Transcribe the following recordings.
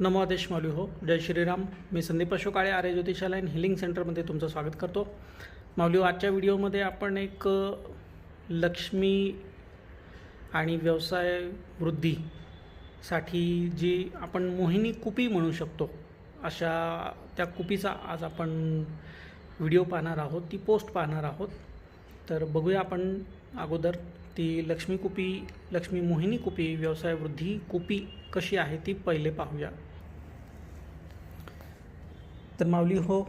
नमो आदेश मालू हो. जय श्रीराम. मी संदीप अशोक काळे, आर्य ज्योतिषालय and healing सेंटरमध्ये तुमचं स्वागत करतो. माऊली, आजच्या व्हिडिओमध्ये आपण एक लक्ष्मी आणि व्यवसाय वृद्धीसाठी जी आपण मोहिनी कुपी म्हणू शकतो, अशा त्या कुपीचा आज आपण व्हिडिओ पाहणार आहोत, ती पोस्ट पाहणार आहोत. तर बघूया आपण अगोदर ती लक्ष्मी कुपी, लक्ष्मी मोहिनी कुपी, व्यवसाय वृद्धी कुपी कशी आहे ती पहिले पाहूया. तर माऊली हो,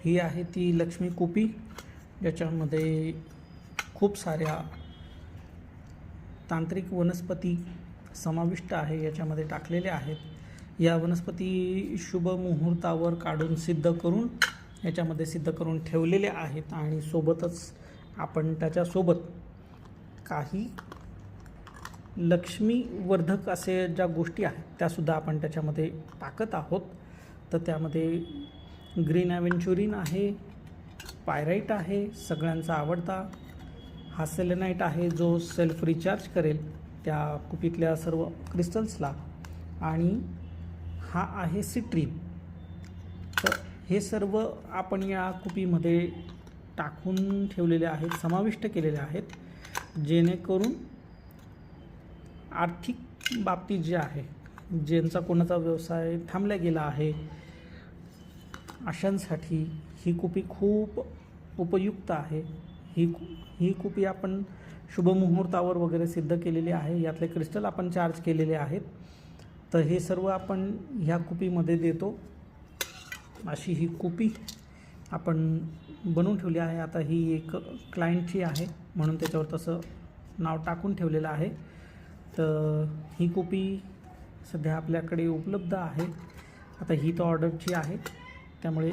ही आहे ती लक्ष्मी कुपी, ज्याच्यामध्ये खूप साऱ्या तांत्रिक वनस्पती समाविष्ट आहे, याच्यामध्ये टाकलेल्या आहेत. या वनस्पती शुभ मुहूर्तावर काढून सिद्ध करून याच्यामध्ये सिद्ध करून ठेवलेले आहेत. आणि सोबतच आपण त्याच्यासोबत काही लक्ष्मीवर्धक असे ज्या गोष्टी आहेत त्यासुद्धा आपण त्याच्यामध्ये टाकत आहोत. तर त्यामध्ये ग्रीन ॲव्हेंच्युरिन आहे, पायराईट आहे सगळ्यांचा आवडता, हा सेलेनाईट आहे जो सेल्फ रिचार्ज करेल त्या कुपीतल्या सर्व क्रिस्टल्सला, आणि हा आहे सिट्रीन. तर हे सर्व आपण या कुपीमध्ये टाकून ठेवलेले आहेत, समाविष्ट केलेले आहेत, जेणेकरून आर्थिक बाबतीत जे आहे, ज्यांचा कोणाचा व्यवसाय थांबला गेला आहे, अशांसाठी ही कुपी खूप उपयुक्त आहे. ही कुपी आपण शुभमुहूर्तावर वगैरे सिद्ध केलेली आहे. यातले क्रिस्टल आपण चार्ज केलेले आहेत. तर हे सर्व आपण ह्या कुपीमध्ये देतो. अशी ही कुपी आपण बनवून ठेवली आहे. आता ही एक क्लायंटची आहे म्हणून त्याच्यावर तसं नाव टाकून ठेवलेलं आहे. तर ही कुपी सध्या आपल्याकडे उपलब्ध आहे. आता ही तर ऑर्डरची आहे, त्यामुळे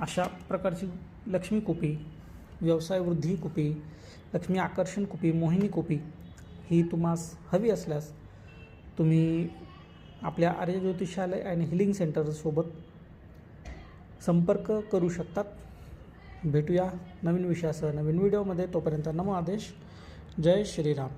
अशा प्रकारची लक्ष्मी कुपी, व्यवसाय वृद्धी कुपी, लक्ष्मी आकर्षण कुपी, मोहिनी कुपी ही तुम्हास हवी असल्यास तुम्ही आपल्या आर्य ज्योतिषालय आणि हिलिंग सेंटरसोबत संपर्क करू शकतात. भेटूया नवीन विषयासह नवीन व्हिडिओमध्ये. तोपर्यंत नमो आदेश. जय श्रीराम.